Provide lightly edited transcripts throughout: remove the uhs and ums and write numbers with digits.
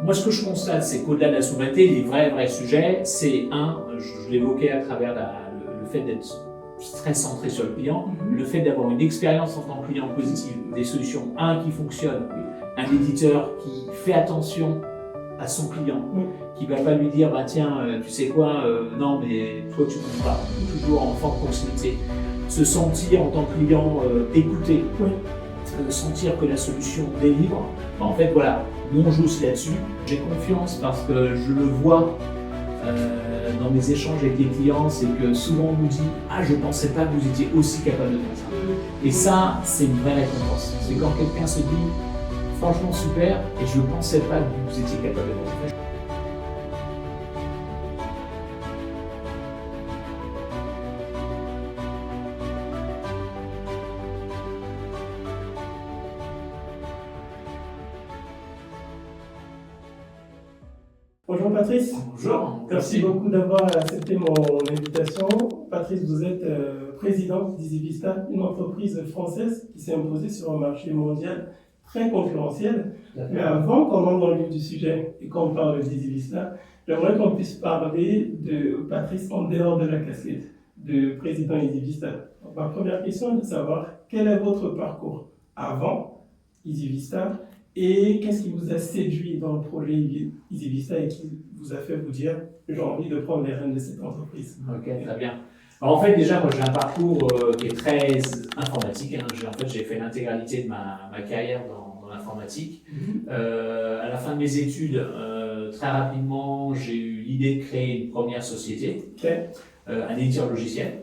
Moi, ce que je constate, c'est qu'au-delà de la souveraineté, les vrais sujets, c'est je l'évoquais à travers le fait d'être très centré sur le client, le fait d'avoir une expérience en tant que client positive, des solutions, qui fonctionnent, un éditeur qui fait attention à son client, qui va pas lui dire, bah tiens, tu sais quoi, non mais toi tu comptes pas, toujours en forte proximité, se sentir en tant que client écouté, sentir que la solution délivre, bah, en fait voilà, nous on joue aussi là-dessus. J'ai confiance parce que je le vois dans mes échanges avec les clients, c'est que souvent on nous dit ah je pensais pas que vous étiez aussi capable de faire ça. Et ça c'est une vraie récompense. C'est quand quelqu'un se dit franchement super et je ne pensais pas que vous étiez capable de faire ça. Bonjour Patrice. Bonjour. Merci beaucoup d'avoir accepté mon invitation. Patrice, vous êtes président d'EasyVista, une entreprise française qui s'est imposée sur un marché mondial très concurrentiel. Mais avant qu'on entre dans le vif du sujet et qu'on parle d'EasyVista, j'aimerais qu'on puisse parler de Patrice en dehors de la casquette de président EasyVista. Donc, ma première question est de savoir quel est votre parcours avant EasyVista et qu'est-ce qui vous a séduit dans le projet EasyVista et qui vous a fait vous dire j'ai envie de prendre les rênes de cette entreprise. Ok, très bien. Alors, en fait, déjà, moi, j'ai un parcours qui est très informatique. J'ai fait l'intégralité de ma carrière dans l'informatique. À la fin de mes études, très rapidement, j'ai eu l'idée de créer une première société, un éditeur logiciel,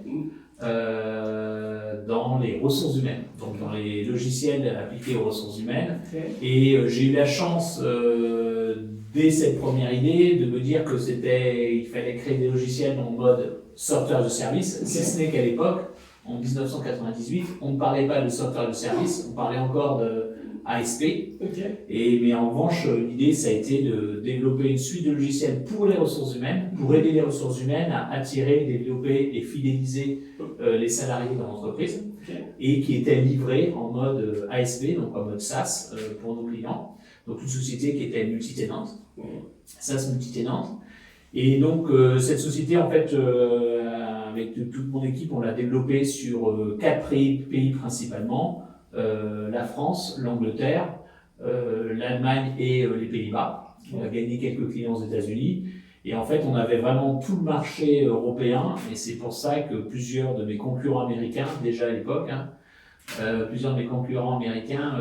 dans les ressources humaines, donc dans les logiciels appliqués aux ressources humaines. Et j'ai eu la chance, dès cette première idée, de me dire que il fallait créer des logiciels en mode software de service, si ce n'est qu'à l'époque, en 1998, on ne parlait pas de software de service, on parlait encore de ASP. Mais en revanche, l'idée, ça a été de développer une suite de logiciels pour les ressources humaines, pour aider les ressources humaines à attirer, développer et fidéliser les salariés dans l'entreprise, et qui était livré en mode ASP, donc en mode SaaS pour nos clients. Donc une société qui était multitenante, SaaS multitenante. Et donc cette société, en fait, avec toute mon équipe, on l'a développée sur 4 pays principalement. La France, l'Angleterre, l'Allemagne et les Pays-Bas. On a gagné quelques clients aux États-Unis. Et en fait, on avait vraiment tout le marché européen. Et c'est pour ça que plusieurs de mes concurrents américains, déjà à l'époque, plusieurs de mes concurrents américains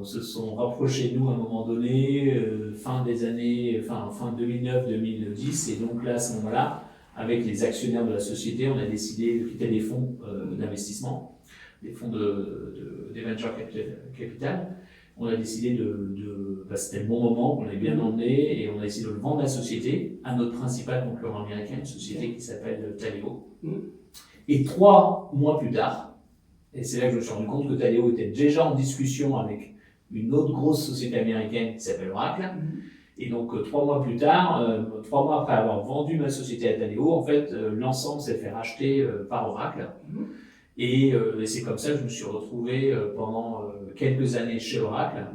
se sont rapprochés de nous à un moment donné, fin 2009-2010. Et donc là, à ce moment-là, avec les actionnaires de la société, on a décidé de quitter les fonds d'investissement, des fonds des venture capital. On a décidé c'était le bon moment, on l'avait bien emmené, et on a décidé de le vendre la société à notre principal concurrent américain, une société qui s'appelle Taleo. Et 3 mois plus tard, et c'est là que je me suis rendu compte que Taleo était déjà en discussion avec une autre grosse société américaine qui s'appelle Oracle. Et donc 3 mois plus tard, 3 mois après avoir vendu ma société à Taleo, en fait, l'ensemble s'est fait racheter par Oracle. Et c'est comme ça que je me suis retrouvé pendant quelques années chez Oracle.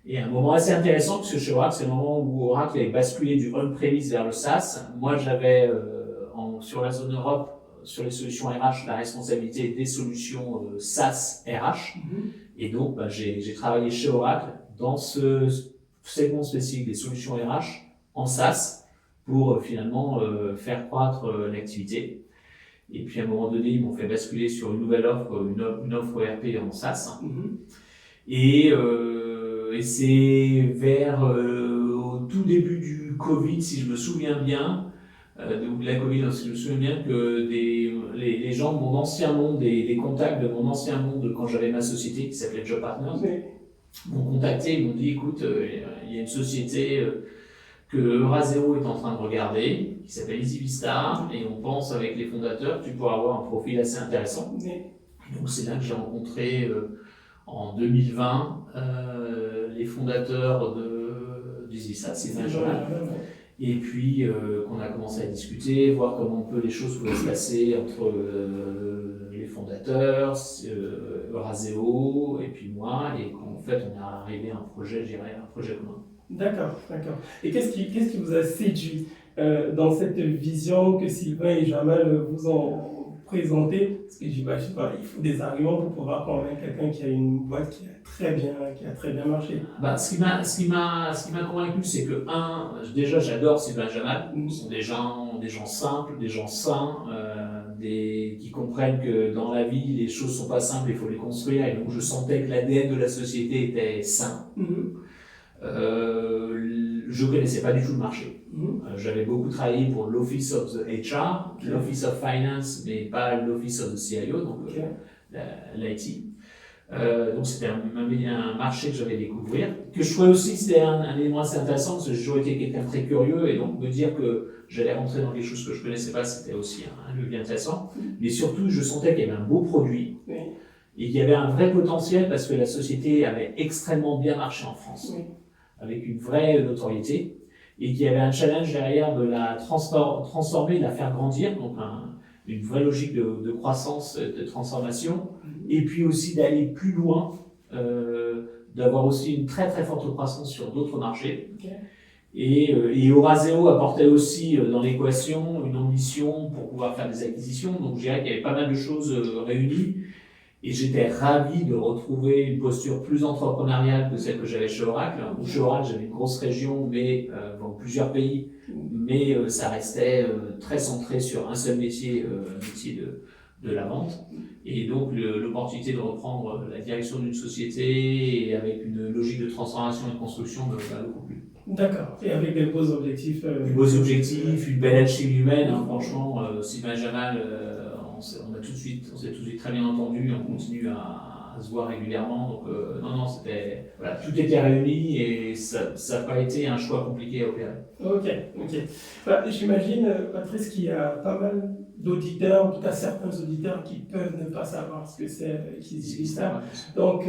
Et un moment assez intéressant, parce que chez Oracle, c'est le moment où Oracle avait basculé du on-premise vers le SaaS. Moi, j'avais sur la zone Europe, sur les solutions RH, la responsabilité des solutions SaaS RH. Et donc, j'ai travaillé chez Oracle dans ce segment spécifique des solutions RH en SaaS pour finalement faire croître l'activité. Et puis à un moment donné, ils m'ont fait basculer sur une nouvelle offre, une offre ERP en SaaS. Et c'est vers au tout début du Covid, si je me souviens bien, de la Covid, si je me souviens bien, que les gens de mon ancien monde, des contacts de mon ancien monde, quand j'avais ma société qui s'appelait Job Partners, m'ont contacté, ils m'ont dit écoute, il y a une société que Euraseo est en train de regarder, qui s'appelle EasyVista, et on pense avec les fondateurs que tu pourras avoir un profil assez intéressant. Et donc c'est là que j'ai rencontré en 2020 les fondateurs d'EasyVista, c'est Benjamin. Et puis qu'on a commencé à discuter, voir comment les choses pouvaient se passer entre les fondateurs, Euraseo et puis moi, et qu'en fait on est arrivé à un projet, je dirais, un projet commun. D'accord, d'accord. Et qu'est-ce qui vous a séduit dans cette vision que Sylvain et Jamal vous ont présentée? Parce que j'imagine pas, il faut des arguments pour pouvoir convaincre quelqu'un qui a une boîte qui a très bien marché. Bah, ce qui m'a convaincu, c'est que, déjà, j'adore Sylvain Jamal. Ce sont des gens simples, des gens sains, qui comprennent que dans la vie, les choses sont pas simples, il faut les construire. Et donc, je sentais que l'ADN de la société était sain. Je connaissais pas du tout le marché. J'avais beaucoup travaillé pour l'Office of the HR, l'Office of Finance, mais pas l'Office of the CIO, donc l'IT. Donc c'était un marché que j'avais découvert, que je trouvais aussi c'était un élément assez intéressant parce que j'ai toujours été quelqu'un de très curieux et donc me dire que j'allais rentrer dans des choses que je connaissais pas, c'était aussi un levier intéressant. Mais surtout, je sentais qu'il y avait un beau produit et qu'il y avait un vrai potentiel parce que la société avait extrêmement bien marché en France, avec une vraie notoriété, et qu'il y avait un challenge derrière de la transformer, de la faire grandir, donc une vraie logique de croissance, de transformation, et puis aussi d'aller plus loin, d'avoir aussi une très très forte croissance sur d'autres marchés. Et Eurazeo apportait aussi dans l'équation une ambition pour pouvoir faire des acquisitions, donc je dirais qu'il y avait pas mal de choses réunies. Et j'étais ravi de retrouver une posture plus entrepreneuriale que celle que j'avais chez Oracle. Chez Oracle, j'avais une grosse région, mais dans plusieurs pays, mais ça restait très centré sur un seul métier, métier de la vente. Et donc l'opportunité de reprendre la direction d'une société et avec une logique de transformation et de construction m'a beaucoup plu. D'accord. Et avec des beaux objectifs. Des beaux objectifs, une belle alchimie humaine. Franchement, Sylvain Jamal, on s'est tout de suite très bien entendu, on continue à se voir régulièrement. Donc non, c'était tout était réuni et ça n'a pas été un choix compliqué à opérer. Ok. Bah, j'imagine, Patrice, qu'il y a pas mal d'auditeurs, en tout cas certains auditeurs qui peuvent ne pas savoir ce que c'est EasyVista. Donc,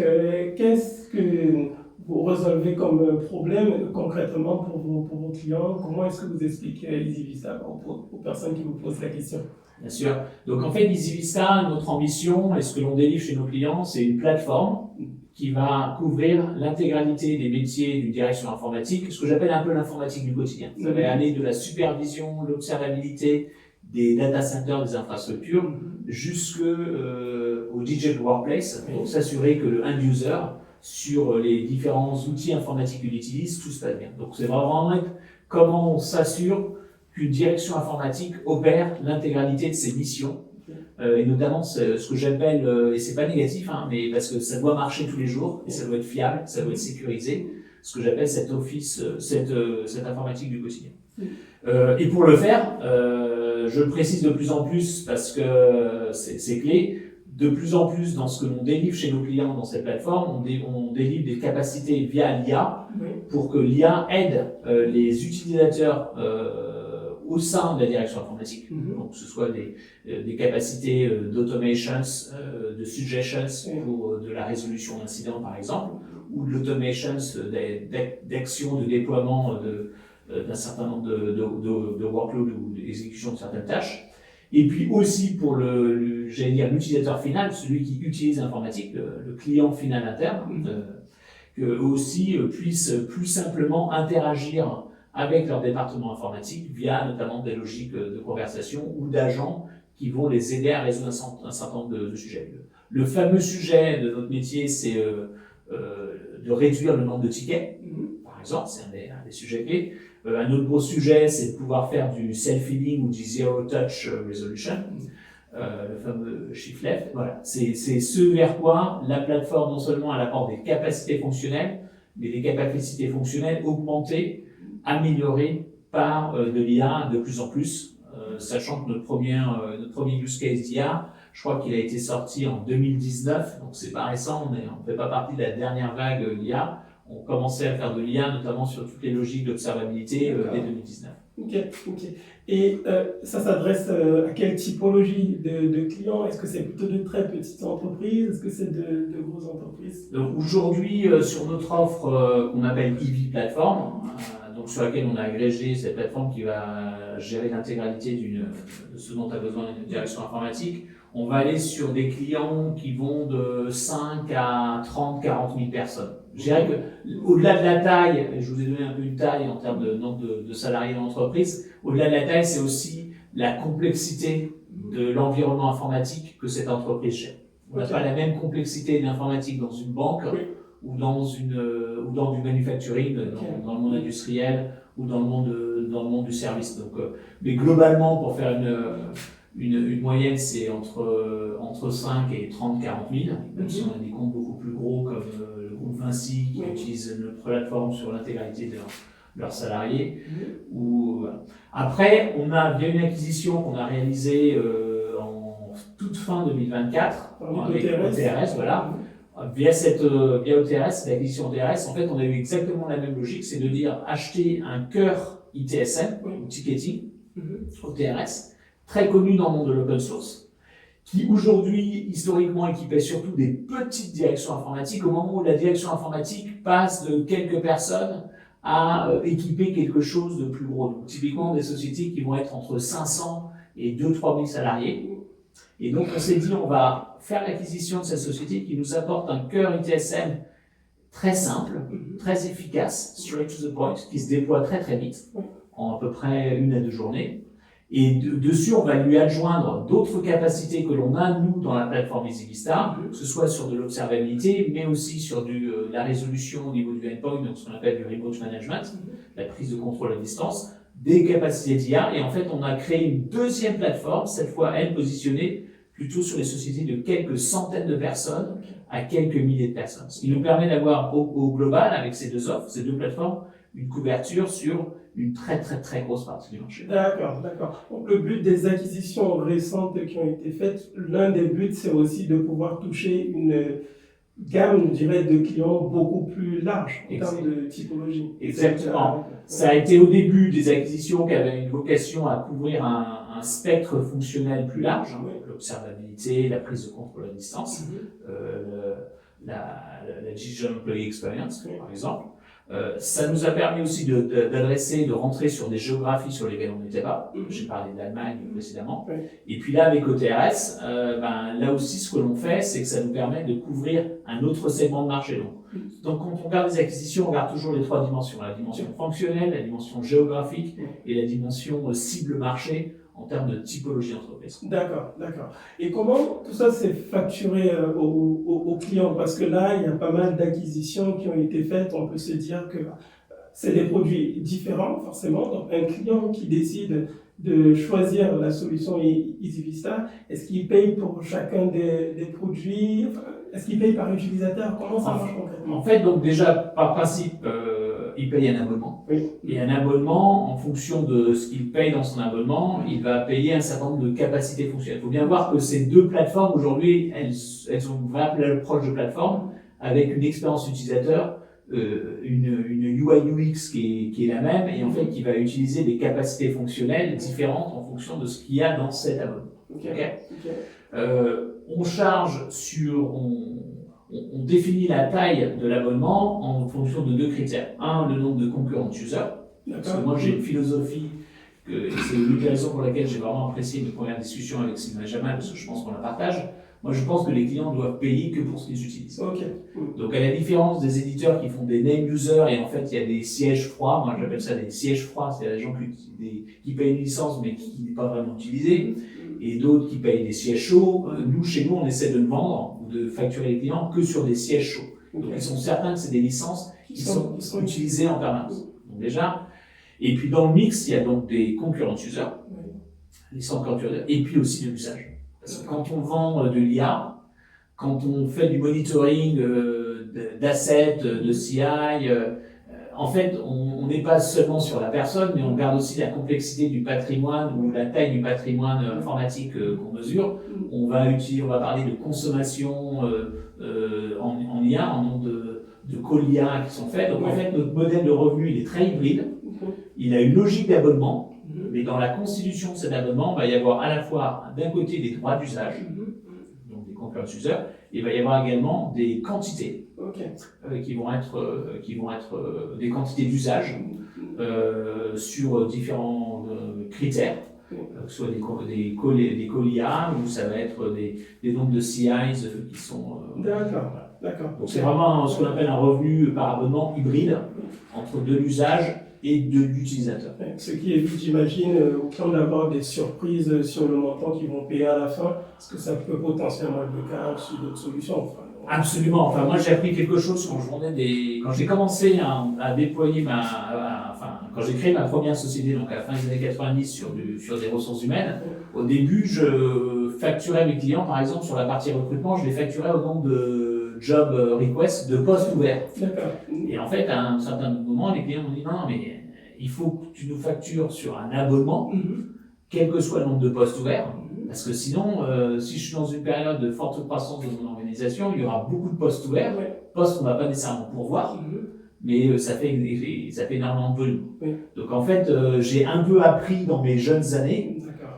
qu'est-ce que vous résolvez comme problème concrètement pour vos clients? Comment est-ce que vous expliquez EasyVista aux personnes qui vous posent la question? Bien sûr. Donc en fait, EasyVista, notre ambition et ce que l'on délivre chez nos clients, c'est une plateforme qui va couvrir l'intégralité des métiers d'une direction informatique, ce que j'appelle un peu l'informatique du quotidien. Ça va aller de la supervision, l'observabilité des data centers, des infrastructures, jusqu'au digital workplace, pour s'assurer que le end user, sur les différents outils informatiques qu'il utilise, tout se passe bien. Donc c'est vraiment comment on s'assure qu'une direction informatique opère l'intégralité de ses missions, et notamment ce que j'appelle, et c'est pas négatif, mais parce que ça doit marcher tous les jours, et ça doit être fiable, ça doit être sécurisé, ce que j'appelle cette informatique du quotidien. Et pour le faire, je le précise de plus en plus parce que c'est clé, de plus en plus dans ce que l'on délivre chez nos clients dans cette plateforme, on délivre des capacités via l'IA pour que l'IA aide les utilisateurs au sein de la direction informatique, donc que ce soit des capacités d'automations, de suggestions pour de la résolution d'incidents par exemple, ou de l'automations d'actions de déploiement d'un certain nombre de workloads ou d'exécution de certaines tâches. Et puis aussi pour l'utilisateur final, celui qui utilise l'informatique, le client final interne, qu'eux aussi puissent plus simplement interagir avec leur département informatique via notamment des logiques de conversation ou d'agents qui vont les aider à résoudre un certain nombre de sujets. Le fameux sujet de notre métier, c'est de réduire le nombre de tickets, par exemple, c'est un des sujets clés. Un autre gros sujet, c'est de pouvoir faire du self-healing ou du zero-touch resolution, le fameux shift left. Voilà, c'est ce vers quoi la plateforme, non seulement elle apporte des capacités fonctionnelles, mais des capacités fonctionnelles augmentées, améliorées par de l'IA de plus en plus, sachant que notre premier use case d'IA, je crois qu'il a été sorti en 2019, donc c'est pas récent, on ne fait pas partie de la dernière vague d'IA. On commençait à faire de l'IA, notamment sur toutes les logiques d'observabilité dès 2019. Ok. Et ça s'adresse à quelle typologie de clients? Est-ce que c'est plutôt de très petites entreprises? Est-ce que c'est de grosses entreprises? Donc aujourd'hui, sur notre offre qu'on appelle EV Platform, donc sur laquelle on a agrégé cette plateforme qui va gérer l'intégralité de ce dont a besoin une direction informatique, on va aller sur des clients qui vont de 5 à 30, 40 000 personnes. Je dirais qu'au-delà de la taille, et je vous ai donné un peu une taille en termes de nombre de salariés dans l'entreprise, au-delà de la taille, c'est aussi la complexité de l'environnement informatique que cette entreprise gère. On n'a pas la même complexité de l'informatique dans une banque ou dans du manufacturing, dans le monde industriel ou dans le monde du service. Donc, mais globalement, pour faire une moyenne, c'est entre 5 et 30, 40 000. Même si on a des comptes beaucoup plus gros comme le groupe Vinci qui utilise notre plateforme sur l'intégralité de leurs salariés. Après, on a bien une acquisition qu'on a réalisée en toute fin 2024 avec OTRS, voilà. Via OTRS, l'acquisition OTRS, en fait, on a eu exactement la même logique, c'est de dire acheter un cœur ITSM, ou ticketing, OTRS, très connu dans le monde de l'open source, qui aujourd'hui, historiquement, équipait surtout des petites directions informatiques, au moment où la direction informatique passe de quelques personnes à équiper quelque chose de plus gros. Donc, typiquement, des sociétés qui vont être entre 500 et 2-3 000 salariés. Et donc, on s'est dit, on va faire l'acquisition de cette société qui nous apporte un cœur ITSM très simple, très efficace, straight to the point, qui se déploie très très vite, en à peu près 1 à 2 journées. Et dessus, on va lui adjoindre d'autres capacités que l'on a, nous, dans la plateforme EasyVista, que ce soit sur de l'observabilité, mais aussi sur la résolution au niveau du endpoint, donc ce qu'on appelle du remote management, la prise de contrôle à distance, des capacités d'IA. Et en fait, on a créé une deuxième plateforme, cette fois, elle, positionnée plutôt sur les sociétés de quelques centaines de personnes à quelques milliers de personnes. Ce qui nous permet d'avoir au global, avec ces deux offres, ces deux plateformes, une couverture sur une très très très grosse partie du marché. D'accord. Donc, le but des acquisitions récentes qui ont été faites, l'un des buts, c'est aussi de pouvoir toucher une gamme, je dirais, de clients beaucoup plus large en termes de typologie. Exactement. Ça a été au début des acquisitions qui avaient une vocation à couvrir un spectre fonctionnel plus large, l'observabilité, la prise de contrôle à distance, la Digital Employee Experience, par exemple. Ça nous a permis aussi de rentrer sur des géographies sur lesquelles on n'était pas. J'ai parlé de l'Allemagne précédemment. Et puis là, avec OTRS, là aussi, ce que l'on fait, c'est que ça nous permet de couvrir un autre segment de marché. Donc quand on regarde les acquisitions, on regarde toujours les 3 dimensions. La dimension fonctionnelle, la dimension géographique et la dimension cible marché en termes de typologie d'entreprise. D'accord. Et comment tout ça s'est facturé aux clients? Parce que là, il y a pas mal d'acquisitions qui ont été faites. On peut se dire que c'est des produits différents, forcément. Donc, un client qui décide de choisir la solution EasyVista, est-ce qu'il paye pour chacun des produits? Est-ce qu'il paye par utilisateur? Comment ça marche concrètement? En fait, donc déjà, par principe, il paye un abonnement. Et un abonnement, en fonction de ce qu'il paye dans son abonnement, il va payer un certain nombre de capacités fonctionnelles. Il faut bien voir que ces deux plateformes, aujourd'hui, elles ont une vraie approche de plateforme avec une expérience utilisateur, une UI UX qui est la même et en fait qui va utiliser des capacités fonctionnelles différentes en fonction de ce qu'il y a dans cet abonnement. On charge on définit la taille de l'abonnement en fonction de 2 critères. Un, le nombre de concurrent users. Parce que moi, j'ai une philosophie, et c'est l'une des raisons pour laquelle j'ai vraiment apprécié mes premières discussions avec Sylvain Jamal, parce que je pense qu'on la partage. Moi, je pense que les clients doivent payer que pour ce qu'ils utilisent. Donc, à la différence des éditeurs qui font des name users, et en fait, il y a des sièges froids, moi j'appelle ça des sièges froids, c'est-à-dire des gens qui payent une licence, mais qui n'est pas vraiment utilisée, et d'autres qui payent des sièges chauds. Nous, chez nous, on essaie de ne vendre ou de facturer les clients que sur des sièges chauds. Donc, ils sont certains que c'est des licences qui sont utilisées en permanence. Donc, déjà, et puis dans le mix, il y a donc des concurrent users, et puis aussi de l'usage. Parce que quand on vend de l'IA, quand on fait du monitoring d'assets, de CI, en fait, on n'est pas seulement sur la personne, mais on regarde aussi la complexité du patrimoine ou la taille du patrimoine informatique qu'on mesure. On va parler de consommation en IA, en nombre de calls IA qui sont faits. Donc en fait, notre modèle de revenu, il est très hybride. Il a une logique d'abonnement. Mais dans la constitution de cet abonnement, il va y avoir à la fois d'un côté des droits d'usage, donc des concurrent users, et il va y avoir également des quantités qui vont être des quantités d'usage sur différents critères, que ce soit des calls IA ou ça va être des nombres de CIs qui sont. D'accord. D'accord. Donc c'est vraiment ce qu'on appelle un revenu par abonnement hybride entre de l'usage et de l'utilisateur. Ce qui évite, j'imagine, aux clients d'avoir des surprises sur le montant qu'ils vont payer à la fin, parce que ça peut potentiellement être le cas sur d'autres solutions. Enfin, absolument. Enfin, moi, j'ai appris quelque chose quand j'ai commencé à déployer quand j'ai créé ma première société, donc à la fin des années 90 sur des ressources humaines. Au début, je facturais mes clients, par exemple, sur la partie recrutement, je les facturais au nombre de job requests, de postes ouverts. D'accord. Et en fait, à un certain moment, les clients m'ont dit non, mais il faut que tu nous factures sur un abonnement, quel que soit le nombre de postes ouverts. Parce que sinon, si je suis dans une période de forte croissance de mon organisation, il y aura beaucoup de postes ouverts, postes qu'on ne va pas nécessairement pourvoir, mais ça fait énormément de volume. Donc en fait, j'ai un peu appris dans mes jeunes années,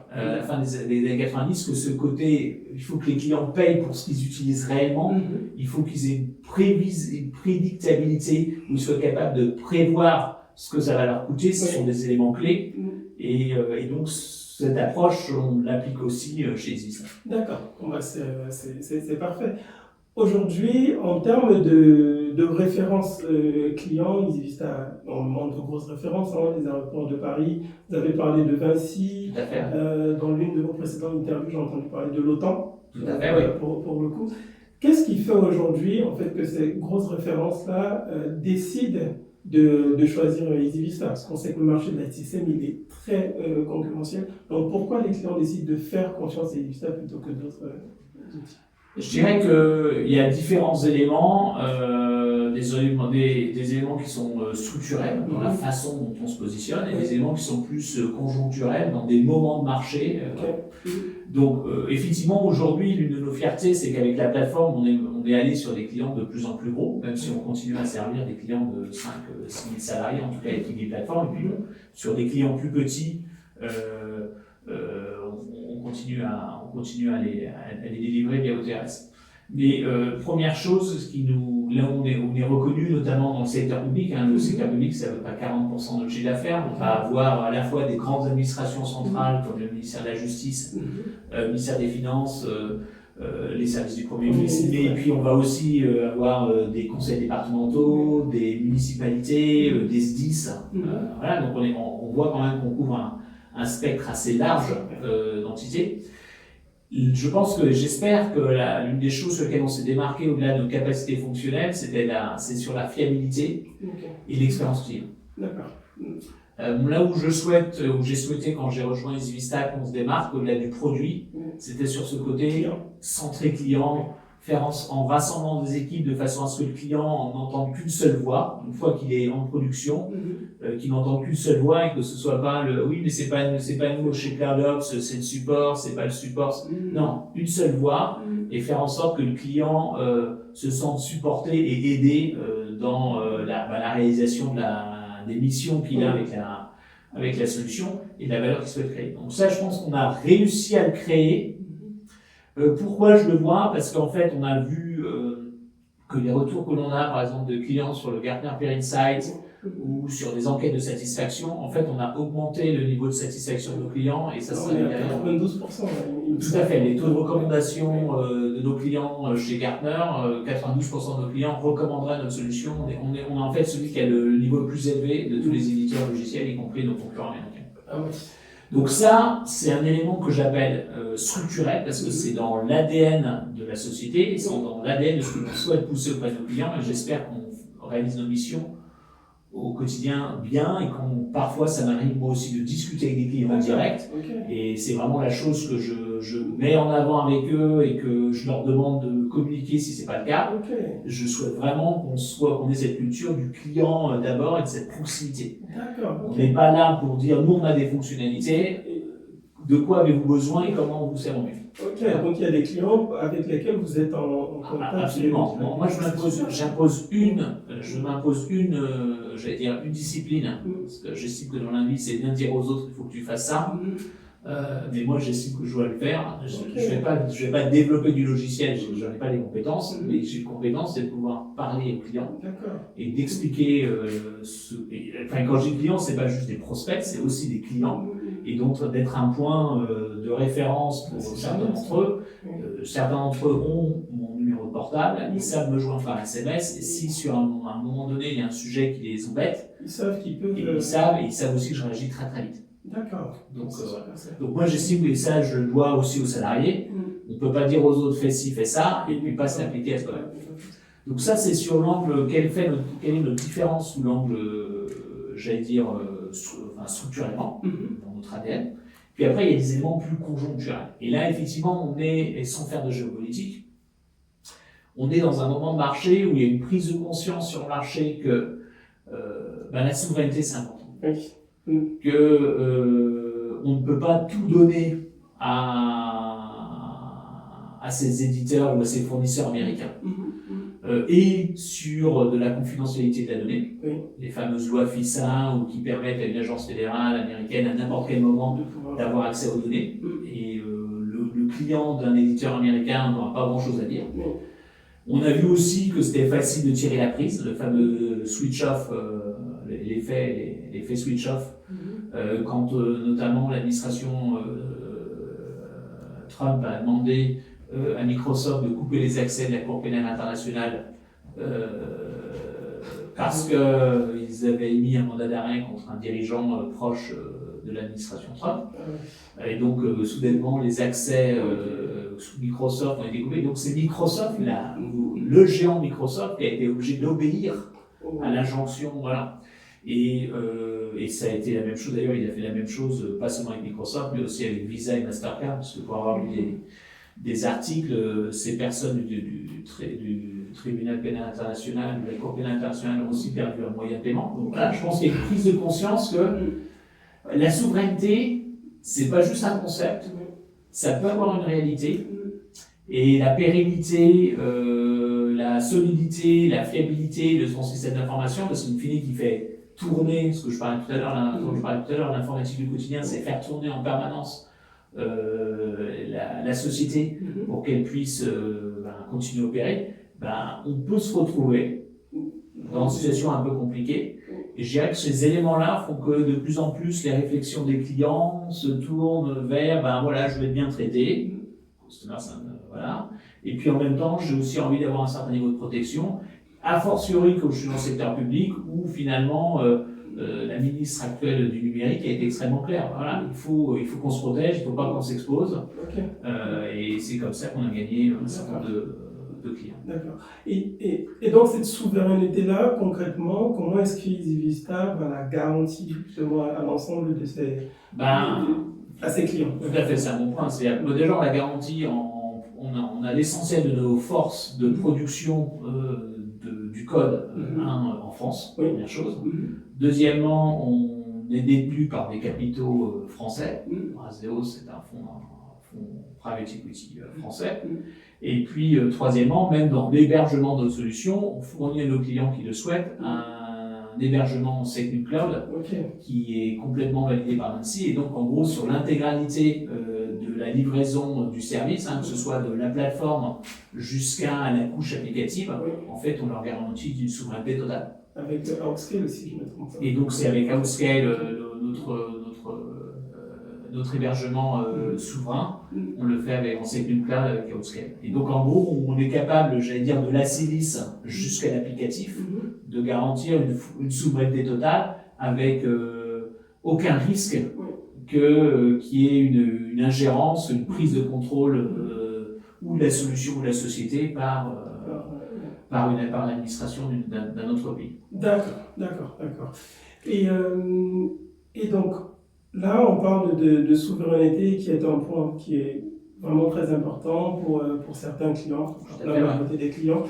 à la fin des années 90, que ce côté, il faut que les clients payent pour ce qu'ils utilisent réellement, il faut qu'ils aient une prédictabilité, où ils soient capables de prévoir ce que ça va leur coûter, ce sont des éléments clés, et donc cette approche, on l'applique aussi chez EasyVista. D'accord, bon, bah c'est parfait. Aujourd'hui, en termes de références clients, EasyVista, on demande de grosses références, les aéroports de Paris, vous avez parlé de Vinci, dans l'une de vos précédentes interviews, j'ai entendu parler de l'OTAN, pour le coup. Qu'est-ce qui fait aujourd'hui en fait, que ces grosses références-là décident de choisir EasyVista, parce qu'on sait que le marché de la TSM il est très concurrentiel. Donc pourquoi les clients décident de faire confiance à EasyVista plutôt que d'autres outils? Je dirais qu'il y a différents éléments, des éléments qui sont structurels dans la façon dont on se positionne, et des éléments qui sont plus conjoncturels dans des moments de marché. Donc effectivement, aujourd'hui, l'une de nos fiertés, c'est qu'avec la plateforme, on est allé sur des clients de plus en plus gros, même si on continue à servir des clients de 5 6 000 salariés, en tout cas avec les plateformes, et puis sur des clients plus petits, on continue à les délivrer via OTRS. Mais première chose, là où on est reconnu, notamment dans le secteur public, le secteur public, ça ne veut pas 40% de notre chiffre d'affaires. On va avoir à la fois des grandes administrations centrales, comme le ministère de la Justice, le ministère des Finances, les services du Premier ministre, mais puis on va aussi avoir des conseils départementaux, des municipalités, des SDIS. Voilà, donc on voit quand même qu'on couvre un spectre assez large d'entités. J'espère que l'une des choses sur lesquelles on s'est démarqué au-delà de nos capacités fonctionnelles, c'est sur la fiabilité et l'expérience client. D'accord. Là où j'ai souhaité quand j'ai rejoint EasyVista qu'on se démarque au-delà du produit, c'était sur ce côté centré client, en rassemblant des équipes de façon à ce que le client n'entende qu'une seule voix, une fois qu'il est en production, qu'il n'entende qu'une seule voix et que ce soit pas oui mais c'est pas nous chez CloudOps, c'est le support, c'est pas le support. Non, une seule voix et faire en sorte que le client se sente supporté et aidé dans la réalisation des missions qu'il a avec la solution et de la valeur qu'il souhaite créer. Donc ça, je pense qu'on a réussi à le créer. Pourquoi je le vois? Parce qu'en fait, on a vu que les retours que l'on a, par exemple, de clients sur le Gartner Peer Insights ou sur des enquêtes de satisfaction, en fait, on a augmenté le niveau de satisfaction de nos clients et ça serait derrière 92%. Tout à fait. Les taux de recommandation de nos clients chez Gartner, 92% de nos clients recommanderaient notre solution. On est en fait celui qui a le niveau le plus élevé de tous les éditeurs logiciels, y compris nos concurrents américains. Donc ça, c'est un élément que j'appelle structurel, parce que c'est dans l'ADN de la société, c'est dans l'ADN de ce que l'on souhaite pousser auprès de nos clients, et j'espère qu'on réalise nos missions au quotidien bien, et parfois ça m'arrive moi aussi de discuter avec des clients en direct, et c'est vraiment la chose que je mets en avant avec eux et que je leur demande de communiquer si c'est pas le cas. Je souhaite vraiment qu'on ait cette culture du client d'abord et de cette proximité. On n'est pas là pour dire nous on a des fonctionnalités, de quoi avez-vous beziin et comment on vous sert au mieux. Donc il y a des clients avec lesquels vous êtes en contact. Absolument. Moi je m'impose une discipline, parce que j'estime que dans la vie c'est bien dire aux autres il faut que tu fasses ça. Mais moi j'estime que je dois le faire. Je vais pas développer du logiciel, je n'en ai pas les compétences, mais j'ai une compétence, c'est de pouvoir parler aux clients et d'expliquer quand je dis clients, c'est pas juste des prospects, c'est aussi des clients, et donc d'être un point de référence pour certains d'entre eux. Certains d'entre eux ont mon numéro de portable, ils savent me joindre par SMS, et si sur un moment donné, il y a un sujet qui les embête, ils savent qu'ils peuvent... ils savent aussi que je réagis très très vite. D'accord. Donc moi j'estime que ça, je le dois aussi aux salariés. On ne peut pas dire aux autres fais ci, fais ça, et puis pas s'appliquer à soi-même. Donc ça c'est sur l'angle, quelle est notre différence sous l'angle, j'allais dire, structurellement, dans notre ADN. Puis après il y a des éléments plus conjoncturels. Et là effectivement on est, et sans faire de géopolitique, on est dans un moment de marché où il y a une prise de conscience sur le marché que la souveraineté c'est important. Oui. Que on ne peut pas tout donner à ces éditeurs ou à ces fournisseurs américains. Et sur de la confidentialité de la donnée, les fameuses lois FISA ou qui permettent à une agence fédérale américaine à n'importe quel moment d'avoir accès aux données. Et le client d'un éditeur américain n'aura pas grand-chose à dire. On a vu aussi que c'était facile de tirer la prise, le fameux switch-off, l'effet switch-off, quand notamment l'administration Trump a demandé à Microsoft de couper les accès de la Cour pénale internationale parce qu'ils avaient émis un mandat d'arrêt contre un dirigeant proche de l'administration Trump. Et donc, soudainement, les accès sous Microsoft ont été coupés. Donc, c'est Microsoft, le géant Microsoft, qui a été obligé d'obéir à l'injonction. Voilà. Et ça a été la même chose, d'ailleurs, il a fait la même chose, pas seulement avec Microsoft, mais aussi avec Visa et Mastercard, parce que pour avoir lu des articles, ces personnes du tribunal pénal international, de la Cour pénale internationale ont aussi perdu leur moyen de paiement. Donc voilà, je pense qu'il y a une prise de conscience que la souveraineté, c'est pas juste un concept, ça peut avoir une réalité, et la pérennité, la solidité, la fiabilité de son système d'information, parce qu'une fini qui fait tourner, ce que je parlais tout à l'heure, l'informatique du quotidien, c'est faire tourner en permanence la société pour qu'elle puisse continuer à opérer. On peut se retrouver dans une situation un peu compliquée. Et je dirais que ces éléments-là font que de plus en plus les réflexions des clients se tournent vers voilà, je vais être bien traité, voilà. Et puis en même temps, j'ai aussi envie d'avoir un certain niveau de protection. A fortiori, comme je suis dans le secteur public, où finalement la ministre actuelle du numérique a été extrêmement claire. Voilà, il faut qu'on se protège, il ne faut pas qu'on s'expose. Et c'est comme ça qu'on a gagné un certain nombre de clients. D'accord. Et donc cette souveraineté-là, concrètement, comment est-ce qu'EasyVista la garantit justement à l'ensemble de ses clients? Tout à fait, c'est un bon point. Déjà, on la garantit on a l'essentiel de nos forces de production du code en France, première chose. Deuxièmement, on est détenu par des capitaux français. Azeo, c'est un fonds private equity français. Et puis, troisièmement, même dans l'hébergement de nos solutions, on fournit à nos clients qui le souhaitent un hébergement Secnum Cloud qui est complètement validé par l'ANSSI. Et donc, en gros, sur l'intégralité de la livraison du service, que ce soit de la plateforme jusqu'à la couche applicative, en fait, on leur garantit une souveraineté totale. Avec Outscale aussi, je me trompe pas. Et donc, c'est avec Outscale, notre hébergement souverain, on le fait en Secnum Cloud avec Outscale. Et donc, en gros, on est capable, j'allais dire, de la silice jusqu'à l'applicatif, de garantir une souveraineté totale avec aucun risque qu'il y ait une ingérence, une prise de contrôle ou de la solution ou de la société par l'administration d'un autre pays. D'accord. Et donc, là, on parle de souveraineté qui est un point qui est vraiment très important pour certains clients, pour la majorité des clients.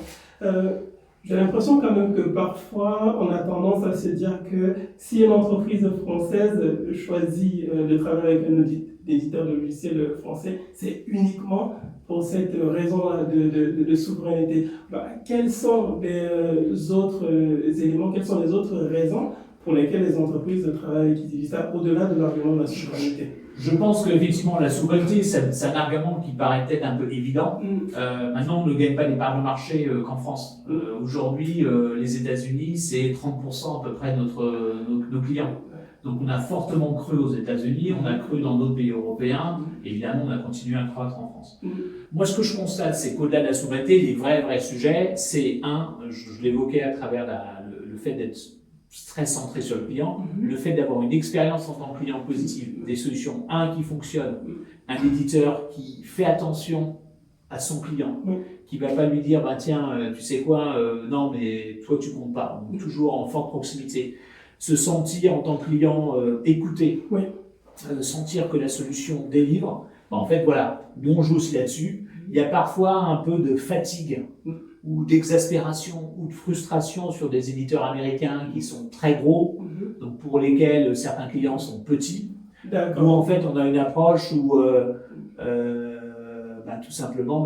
J'ai l'impression quand même que parfois, on a tendance à se dire que si une entreprise française choisit de travailler avec un éditeur de logiciels français, c'est uniquement pour cette raison-là de souveraineté. Quels sont les autres éléments, quelles sont les autres raisons pour lesquelles les entreprises travaillent avec EasyVista au-delà de l'argument de la souveraineté? Je pense qu'effectivement, la souveraineté, c'est un argument qui paraît peut-être un peu évident. Maintenant, on ne gagne pas des parts de marché qu'en France. Aujourd'hui, les États-Unis, c'est 30% à peu près de nos clients. Donc on a fortement cru aux États-Unis, on a cru dans d'autres pays européens, et évidemment on a continué à croître en France. Moi ce que je constate, c'est qu'au-delà de la souveraineté, les vrais sujets, c'est je l'évoquais à travers le fait d'être très centré sur le client, le fait d'avoir une expérience en tant que client positive, des solutions, qui fonctionnent, un éditeur qui fait attention à son client, qui va pas lui dire, bah tiens, tu sais quoi, non mais toi tu comptes pas, donc toujours en forte proximité, se sentir en tant que client écouté, sentir que la solution délivre, bah, en fait voilà, nous on joue aussi là-dessus. Il y a parfois un peu de fatigue ou d'exaspération ou de frustration sur des éditeurs américains qui sont très gros, donc pour lesquels certains clients sont petits. Nous en fait on a une approche où tout simplement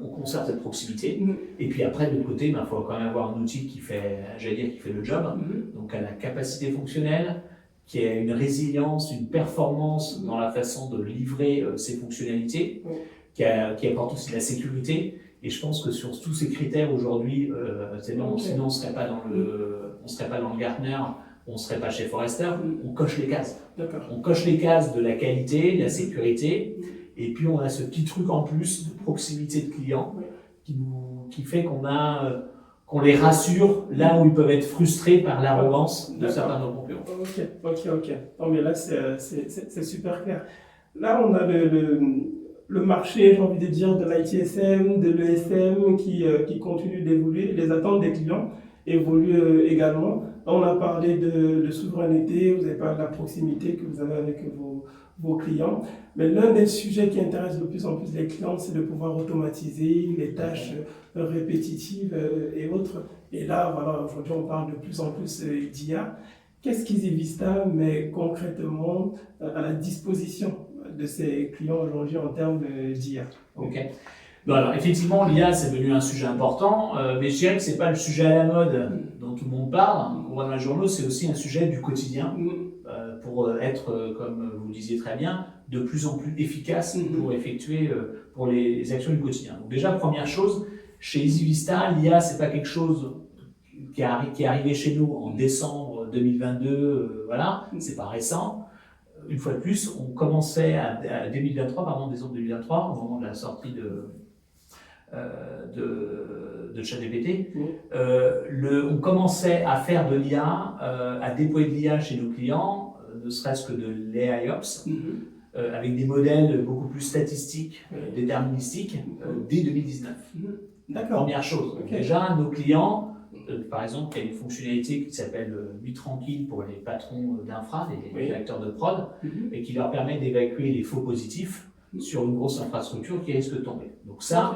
on conserve cette proximité, et puis après de l'autre côté il faut quand même avoir un outil qui fait le job, donc à la capacité fonctionnelle, qui a une résilience, une performance dans la façon de livrer ses fonctionnalités, qui apporte aussi de la sécurité. Et je pense que sur tous ces critères aujourd'hui, sinon on serait pas dans le Gartner, on serait pas chez Forrester. On coche les cases. On coche les cases de la qualité, de la sécurité, et puis on a ce petit truc en plus de proximité de clients qui fait qu'on les rassure là où ils peuvent être frustrés par l'arrogance de certains de nos concurrents. Ok. Non mais là c'est super clair. Là on a le marché, j'ai envie de dire, de l'ITSM, de l'ESM qui continue d'évoluer. Les attentes des clients évoluent également. On a parlé de souveraineté, vous avez parlé de la proximité que vous avez avec vos clients. Mais l'un des sujets qui intéresse de plus en plus les clients, c'est de pouvoir automatiser les tâches répétitives et autres. Et là, voilà, aujourd'hui, on parle de plus en plus d'IA. Qu'est-ce qu'EasyVista met concrètement à la disposition de ses clients aujourd'hui en termes d'IA? Ok. Bon, alors effectivement, l'IA c'est devenu un sujet important, mais je dirais que c'est pas le sujet à la mode dont tout le monde parle. On voit dans les journaux, c'est aussi un sujet du quotidien pour être, comme vous le disiez très bien, de plus en plus efficace pour effectuer pour les actions du quotidien. Donc déjà, première chose, chez EasyVista, l'IA c'est pas quelque chose qui est arrivé chez nous en décembre 2022, voilà, c'est pas récent. Une fois de plus, on commençait à 2023, décembre 2023, au moment de la sortie de ChatGPT, on commençait à faire de l'IA, à déployer de l'IA chez nos clients, ne serait-ce que de l'AIOps, avec des modèles beaucoup plus statistiques, déterministiques, dès 2019. Première chose. Déjà, nos clients, par exemple, il y a une fonctionnalité qui s'appelle Nuit tranquille pour les patrons d'infra, les directeurs de prod, et qui leur permet d'évacuer les faux positifs sur une grosse infrastructure qui risque de tomber. Donc ça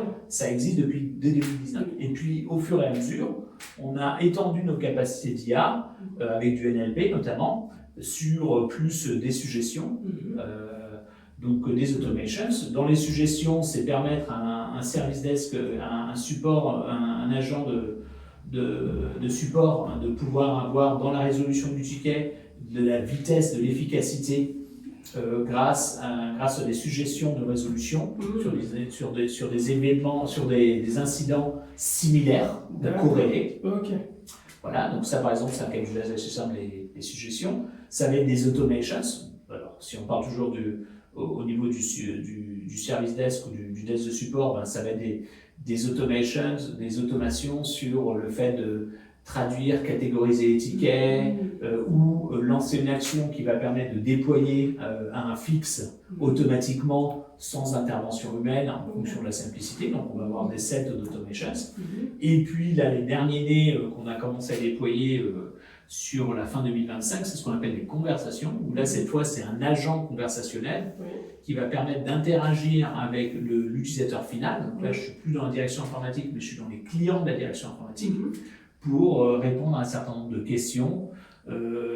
existe dès 2019. Et puis, au fur et à mesure, on a étendu nos capacités d'IA, avec du NLP notamment, sur plus des suggestions, donc des automations. Dans les suggestions, c'est permettre à un service desk, un support, un agent de support, de pouvoir avoir dans la résolution du ticket de la vitesse, de l'efficacité grâce à des suggestions de résolution sur des événements, sur des incidents similaires, corrélés. Voilà, donc ça par exemple, c'est un cas d'usage assez simple, les suggestions. Ça va être des automations. Alors, si on parle toujours au niveau du service desk ou du desk de support, ça va être des automations, des automations sur le fait de traduire, catégoriser les tickets, ou lancer une action qui va permettre de déployer un fixe automatiquement sans intervention humaine en fonction de la simplicité. Donc on va avoir des sets d'automations. Et puis là, les derniers nés qu'on a commencé à déployer sur la fin 2025, c'est ce qu'on appelle des conversations, où là cette fois c'est un agent conversationnel qui va permettre d'interagir avec l'utilisateur final. Donc là je suis plus dans la direction informatique, mais je suis dans les clients de la direction informatique, pour répondre à un certain nombre de questions.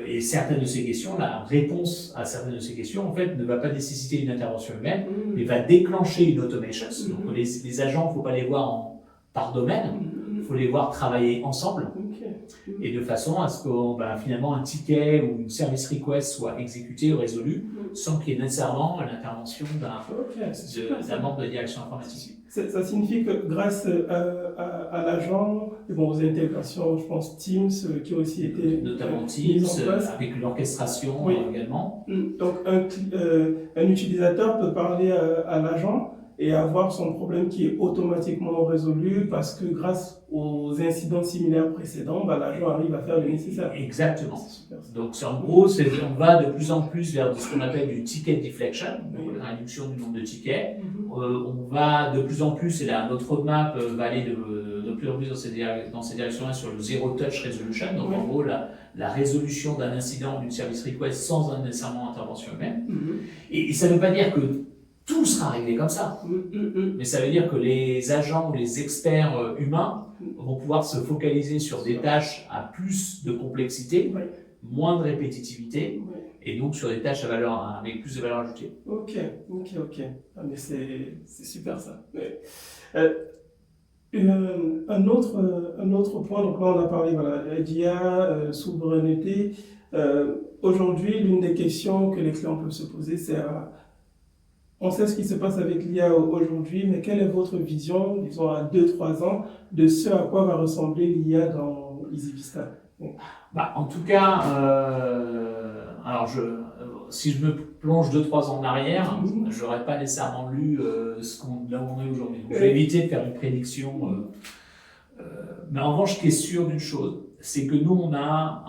Et certaines de ces questions, la réponse à certaines de ces questions, en fait, ne va pas nécessiter une intervention humaine, mais va déclencher une automation. Donc les agents, il ne faut pas les voir par domaine, il faut les voir travailler ensemble, et de façon à ce que finalement un ticket ou une service request soit exécuté ou résolu sans qu'il y ait nécessairement l'intervention d'un membre de direction informatique. Ça signifie que grâce à l'agent, et vos intégrations, je pense Teams, qui ont aussi été notamment mises en Teams, place. avec l'orchestration Oui. également. Donc, un utilisateur peut parler à l'agent et avoir son problème qui est automatiquement résolu parce que grâce aux incidents similaires précédents, l'agent arrive à faire le nécessaire. Exactement. C'est super, ça. Donc, en gros, on va de plus en plus vers ce qu'on appelle du ticket deflection, donc la réduction du nombre de tickets. On va de plus en plus, et là, notre roadmap va aller de plus en plus dans ces directions-là sur le zero touch resolution. Donc, en gros, la résolution d'un incident, d'une service request sans nécessairement intervention humaine. Et ça ne veut pas dire que tout sera réglé comme ça. Mais ça veut dire que les agents ou les experts humains vont pouvoir se focaliser sur des tâches à plus de complexité, moins de répétitivité, et donc sur des tâches avec plus de valeur ajoutée. Ok. Ah, mais c'est super ça. Un autre point, donc là on a parlé d'IA, souveraineté. Aujourd'hui, l'une des questions que les clients peuvent se poser, c'est on sait ce qui se passe avec l'IA aujourd'hui, mais quelle est votre vision, disons à 2-3 ans, de ce à quoi va ressembler l'IA dans EasyVista? En tout cas, si je me plonge 2-3 ans en arrière, je n'aurais pas nécessairement lu là où on est aujourd'hui. Donc, je vais éviter de faire une prédiction. Mais en revanche, ce qui est sûr d'une chose, c'est que nous, on a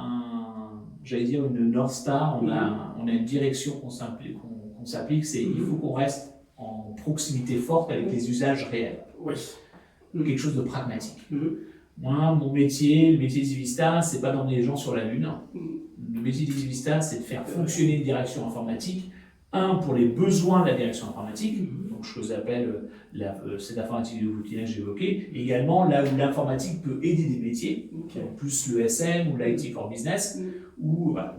une North Star, on a une direction qu'on s'applique, c'est il faut qu'on reste en proximité forte avec les usages réels. Quelque chose de pragmatique. Moi, mon métier, le métier d'EasyVista, c'est pas d'emmener les gens sur la Lune. Le métier d'EasyVista, c'est de faire fonctionner une direction informatique, pour les besoins de la direction informatique, donc ce que j'appelle cette informatique de l'outil que j'ai évoqué, et également là où l'informatique peut aider des métiers, donc plus le SM ou l'IT for business.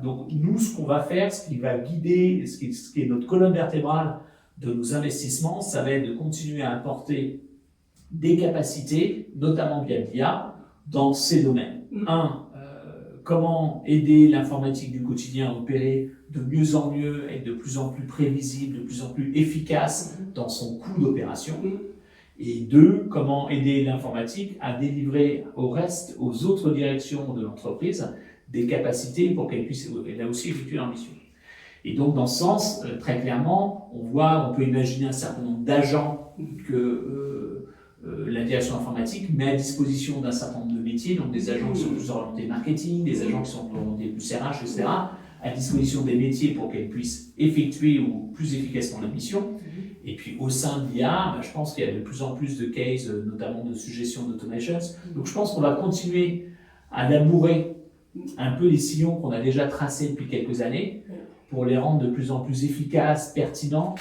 Donc nous, ce qu'on va faire, ce qui va guider, ce qui est notre colonne vertébrale de nos investissements, ça va être de continuer à apporter des capacités, notamment via l'IA, dans ces domaines. Comment aider l'informatique du quotidien à opérer de mieux en mieux, être de plus en plus prévisible, de plus en plus efficace dans son coût d'opération. Et 2, comment aider l'informatique à délivrer aux autres directions de l'entreprise des capacités pour qu'elle puisse là aussi effectuer leur mission. Et donc, dans ce sens, très clairement, on peut imaginer un certain nombre d'agents que la direction informatique met à disposition d'un certain nombre de métiers, donc des agents qui sont plus orientés marketing, des agents qui sont orientés plus RH, etc., à disposition des métiers pour qu'elles puissent effectuer ou plus efficacement la mission. Et puis au sein de l'IA, je pense qu'il y a de plus en plus de cases, notamment de suggestions d'automations. Donc je pense qu'on va continuer à labourer un peu les sillons qu'on a déjà tracés depuis quelques années pour les rendre de plus en plus efficaces, pertinents,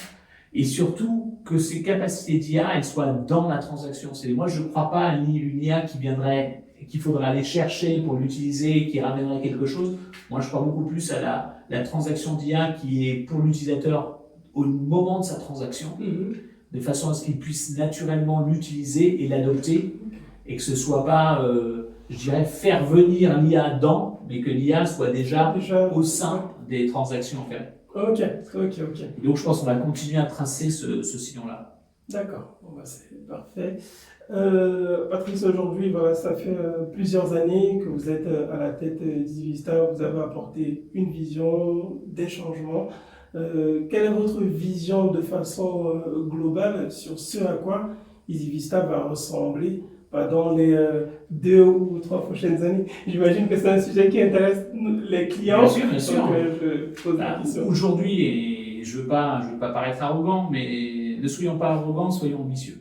et surtout que ces capacités d'IA elles soient dans la transaction. Moi, je ne crois pas à une IA qu'il faudrait aller chercher pour l'utiliser, qui ramènerait quelque chose. Moi, je crois beaucoup plus à la transaction d'IA qui est pour l'utilisateur au moment de sa transaction, de façon à ce qu'il puisse naturellement l'utiliser et l'adopter, et que ce ne soit pas, faire venir l'IA dans, mais que l'IA soit déjà au sein des transactions en fait. Ok. Donc je pense qu'on va continuer à tracer ce sillon-là. D'accord, c'est parfait. Patrice, aujourd'hui, ça fait plusieurs années que vous êtes à la tête d'EasyVista, vous avez apporté une vision, des changements. Quelle est votre vision de façon globale sur ce à quoi EasyVista va ressembler dans les 2 ou 3 prochaines années? J'imagine que c'est un sujet qui intéresse les clients. Bien sûr. Donc, je pose la question. Aujourd'hui, et je veux pas paraître arrogant, mais ne soyons pas arrogants, soyons ambitieux.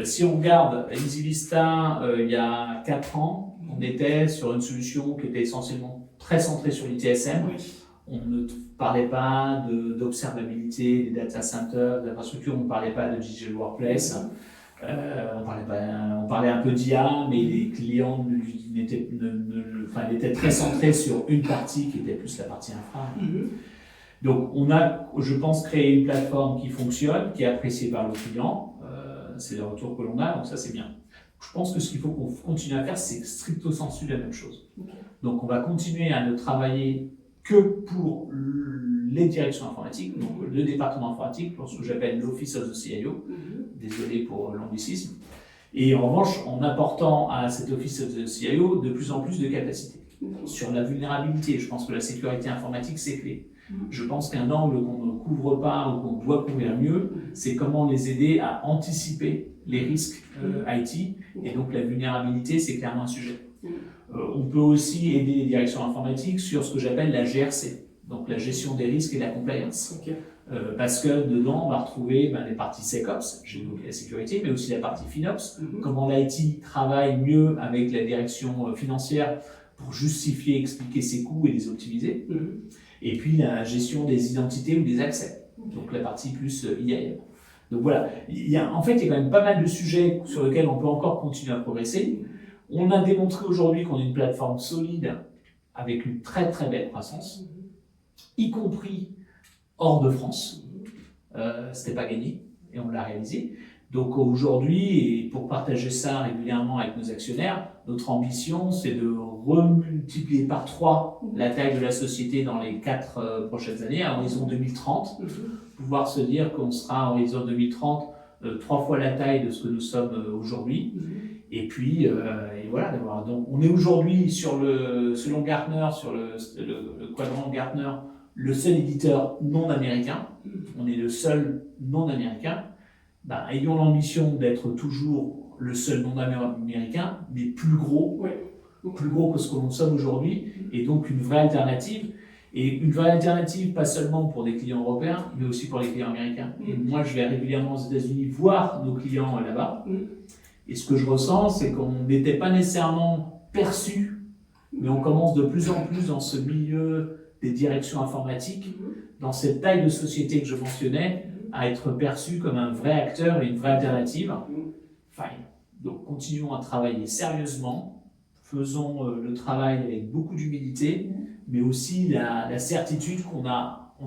Si on regarde EasyVista il y a 4 ans, on était sur une solution qui était essentiellement très centrée sur l'ITSM. On ne parlait pas d'observabilité, des data centers, de l'infrastructure, on ne parlait pas de digital workplace. On parlait un peu d'IA, mais les clients étaient très centrés sur une partie qui était plus la partie infra. Donc on a, je pense, créé une plateforme qui fonctionne, qui est appréciée par le client. C'est le retour que l'on a, donc ça c'est bien. Je pense que ce qu'il faut qu'on continue à faire, c'est stricto sensu la même chose. Donc on va continuer à ne travailler que pour les directions informatiques, donc le département informatique, pour ce que j'appelle l'Office of the CIO, désolé pour l'anglicisme, Et en revanche, en apportant à cet office de CIO de plus en plus de capacités. Sur la vulnérabilité, je pense que la sécurité informatique, c'est clé. Je pense qu'un angle qu'on ne couvre pas ou qu'on doit couvrir mieux, c'est comment les aider à anticiper les risques IT. Et donc la vulnérabilité, c'est clairement un sujet. On peut aussi aider les directions informatiques sur ce que j'appelle la GRC, donc la gestion des risques et la compliance. Okay. Parce que dedans, on va retrouver les parties SecOps, j'ai évoqué la sécurité, mais aussi la partie FinOps, comment l'IT travaille mieux avec la direction financière pour justifier, expliquer ses coûts et les optimiser. Et puis la gestion des identités ou des accès, donc la partie plus IAM. Donc voilà, en fait, il y a quand même pas mal de sujets sur lesquels on peut encore continuer à progresser. On a démontré aujourd'hui qu'on est une plateforme solide avec une très très belle croissance, y compris hors de France. C'était pas gagné et on l'a réalisé. Donc aujourd'hui, et pour partager ça régulièrement avec nos actionnaires, notre ambition c'est de remultiplier par 3 la taille de la société dans les 4 prochaines années, à horizon 2030, pouvoir se dire qu'on sera à horizon 2030 3 fois la taille de ce que nous sommes aujourd'hui. Et puis, et voilà, donc on est aujourd'hui sur selon Gartner, sur le quadrant Gartner, le seul éditeur non américain. On est le seul non américain. Ayons l'ambition d'être toujours le seul non américain, mais plus gros que ce que nous sommes aujourd'hui, et donc une vraie alternative. Et une vraie alternative, pas seulement pour des clients européens, mais aussi pour les clients américains. Et moi, je vais régulièrement aux États-Unis voir nos clients là-bas. Et ce que je ressens, c'est qu'on n'était pas nécessairement perçu, mais on commence de plus en plus dans ce milieu des directions informatiques, dans cette taille de société que je mentionnais, à être perçu comme un vrai acteur et une vraie alternative. Fine. Donc continuons à travailler sérieusement, faisons le travail avec beaucoup d'humilité, mais aussi la certitude qu'on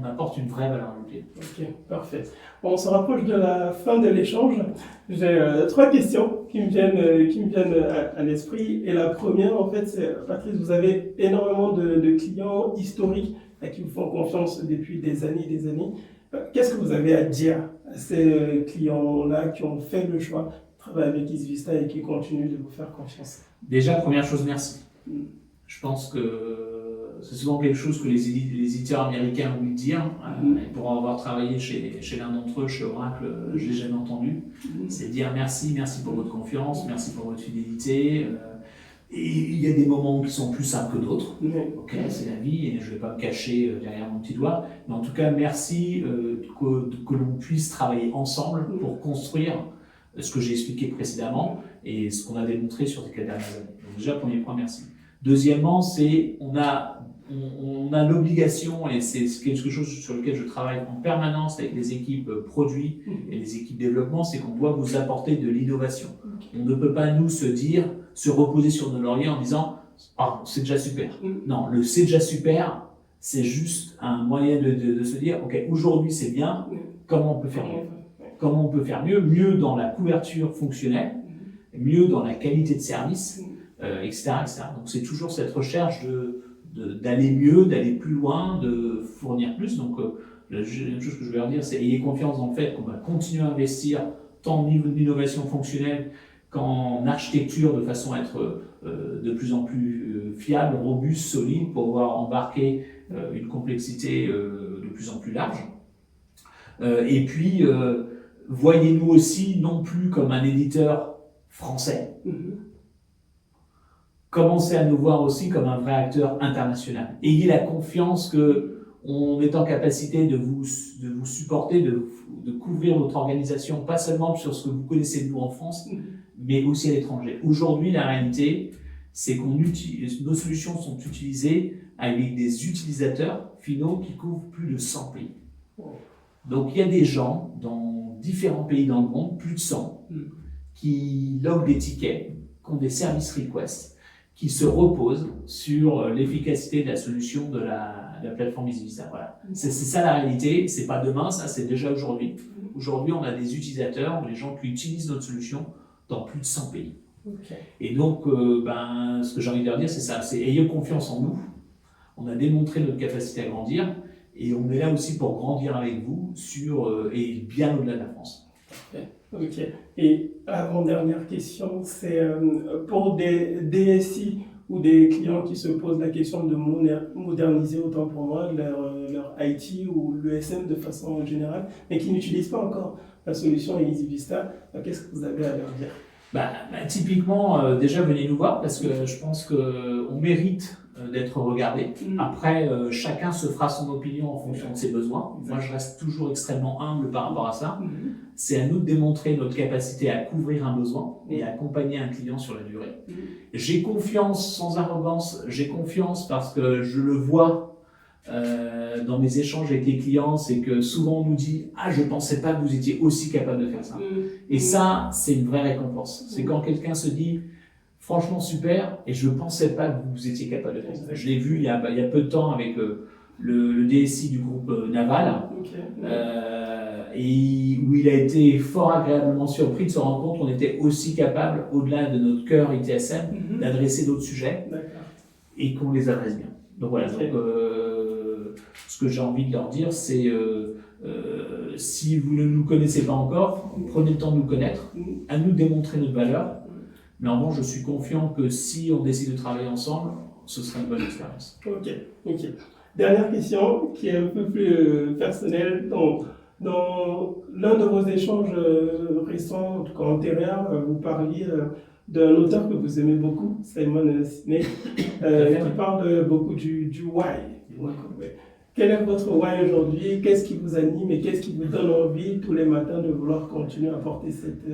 apporte une vraie valeur ajoutée. Ok, parfait. Bon, on se rapproche de la fin de l'échange. J'ai 3 questions qui me viennent à l'esprit. Et la première, en fait, c'est, Patrice, vous avez énormément de clients historiques à qui vous font confiance depuis des années et des années. Qu'est-ce que vous avez à dire à ces clients-là qui ont fait le choix de travailler avec Isvista et qui continuent de vous faire confiance? Déjà, première chose, merci. Je pense que c'est souvent quelque chose que les éditeurs américains oublient de dire. Et pour avoir travaillé chez l'un d'entre eux, chez Oracle, je l'ai jamais entendu. C'est dire merci pour votre confiance, merci pour votre fidélité. Et il y a des moments qui sont plus simples que d'autres. Ok, c'est la vie et je ne vais pas me cacher derrière mon petit doigt. Mais en tout cas, merci que l'on puisse travailler ensemble pour construire ce que j'ai expliqué précédemment et ce qu'on a démontré sur ces 4 dernières années. Donc déjà, premier point, merci. Deuxièmement, c'est on a l'obligation, et c'est quelque chose sur lequel je travaille en permanence avec les équipes produits et les équipes développement, c'est qu'on doit vous apporter de l'innovation. On ne peut pas nous se reposer sur nos lauriers en disant « Ah, c'est déjà super ». Non, le « c'est déjà super », c'est juste un moyen de se dire « Ok, aujourd'hui c'est bien, comment on peut faire mieux ?» Comment on peut faire mieux? Mieux dans la couverture fonctionnelle, mieux dans la qualité de service, etc., etc. Donc c'est toujours cette recherche d'aller mieux, d'aller plus loin, de fournir plus. Donc la chose que je vais leur dire, c'est ayez confiance dans le fait qu'on va continuer à investir tant au niveau de l'innovation fonctionnelle qu'en architecture, de façon à être de plus en plus fiable, robuste, solide, pour pouvoir embarquer une complexité de plus en plus large. Et puis, voyez-nous aussi non plus comme un éditeur français. Commencez à nous voir aussi comme un vrai acteur international. Ayez la confiance qu'on est en capacité de vous supporter, de couvrir notre organisation, pas seulement sur ce que vous connaissez de nous en France, mais aussi à l'étranger. Aujourd'hui, la réalité, c'est que nos solutions sont utilisées avec des utilisateurs finaux qui couvrent plus de 100 pays. Donc il y a des gens dans différents pays dans le monde, plus de 100, qui loguent des tickets, qui ont des service requests, qui se reposent sur l'efficacité de la solution de la plateforme Isvista. Voilà. C'est ça la réalité, c'est pas demain, ça c'est déjà aujourd'hui. Aujourd'hui, on a des utilisateurs, les gens qui utilisent notre solution dans plus de 100 pays. Okay. Et donc, ce que j'ai envie de leur dire, c'est ça, c'est ayez confiance en nous. On a démontré notre capacité à grandir et on est là aussi pour grandir avec vous et bien au-delà de la France. Ok. Et avant-dernière question, c'est pour des DSI ou des clients qui se posent la question de moderniser, autant pour moi, leur IT ou l'ESM de façon générale, mais qui n'utilisent pas encore la solution EasyVista, qu'est-ce que vous avez à leur dire? Typiquement, déjà venez nous voir parce que je pense qu'on mérite d'être regardé. Après, chacun se fera son opinion en fonction de ses besoins. Moi, je reste toujours extrêmement humble par rapport à ça. C'est à nous de démontrer notre capacité à couvrir un besoin et à accompagner un client sur la durée. J'ai confiance, sans arrogance, j'ai confiance parce que je le vois dans mes échanges avec les clients, c'est que souvent on nous dit « Ah, je ne pensais pas que vous étiez aussi capable de faire ça ». Et ça, c'est une vraie récompense. C'est quand quelqu'un se dit « Franchement super, et je ne pensais pas que vous étiez capable de faire ça ». Je l'ai vu il y a peu de temps avec le DSI du groupe Naval, et où il a été fort agréablement surpris de se rendre compte qu'on était aussi capable, au-delà de notre cœur ITSM, d'adresser d'autres sujets et qu'on les adresse bien. Donc voilà, ce que j'ai envie de leur dire, c'est si vous ne nous connaissez pas encore, prenez le temps de nous connaître, à nous démontrer notre valeur. Mais en revanche, je suis confiant que si on décide de travailler ensemble, ce sera une bonne expérience. Ok. Dernière question qui est un peu plus personnelle. Dans l'un de vos échanges récents, en tout cas antérieurs, vous parliez d'un auteur que vous aimez beaucoup, Simon Sinek, qui parle beaucoup du why. Quel est votre why aujourd'hui? Qu'est-ce qui vous anime et qu'est-ce qui vous donne envie tous les matins de vouloir continuer à porter cette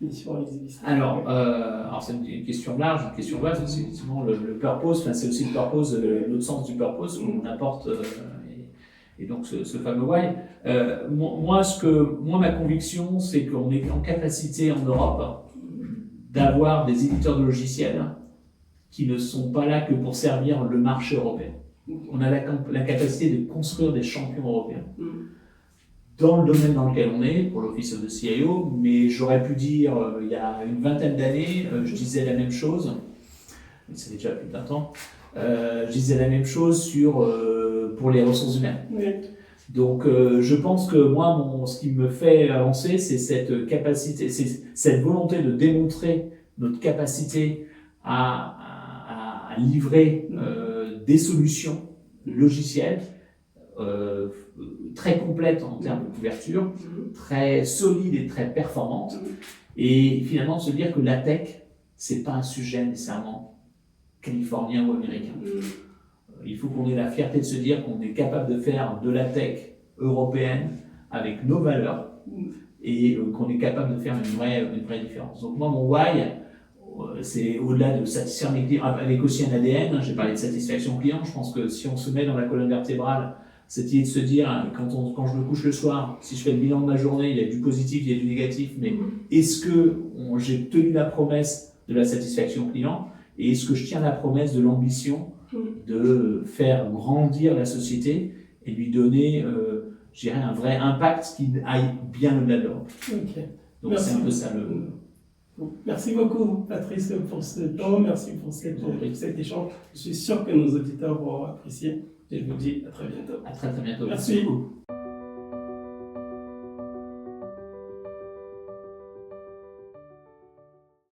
mission EasyVista? Alors c'est une question large, une question vaste. C'est effectivement le purpose, c'est aussi le purpose, l'autre sens du purpose qu'on apporte. Et donc ce fameux why. Moi, ma conviction, c'est qu'on est en capacité en Europe d'avoir des éditeurs de logiciels qui ne sont pas là que pour servir le marché européen. On a la capacité de construire des champions européens. Dans le domaine dans lequel on est, pour l'Office of the CIO, mais j'aurais pu dire, il y a une vingtaine d'années, je disais la même chose, mais ça fait déjà plus de 20 ans, je disais la même chose pour les ressources humaines. Donc je pense que moi, ce qui me fait avancer, c'est cette capacité, c'est cette volonté de démontrer notre capacité à livrer des solutions logicielles très complètes en termes de couverture, très solides et très performantes, et finalement de se dire que la tech, c'est pas un sujet nécessairement californien ou américain. Il faut qu'on ait la fierté de se dire qu'on est capable de faire de la tech européenne avec nos valeurs et qu'on est capable de faire une vraie différence. Donc moi, mon why, c'est au-delà de satisfaire mes clients, avec aussi un ADN, j'ai parlé de satisfaction client, je pense que si on se met dans la colonne vertébrale, cette idée de se dire, quand je me couche le soir, si je fais le bilan de ma journée, il y a du positif, il y a du négatif, mais est-ce que j'ai tenu la promesse de la satisfaction client et est-ce que je tiens la promesse de l'ambition de faire grandir la société et lui donner, je dirais, un vrai impact qui aille bien au-delà de l'Europe. Donc c'est un peu ça le... Merci beaucoup, Patrice, pour ce temps. Merci pour cet échange. Je suis sûr que nos auditeurs vont apprécier. Et je vous dis à très bientôt. À très bientôt. Merci. Beaucoup.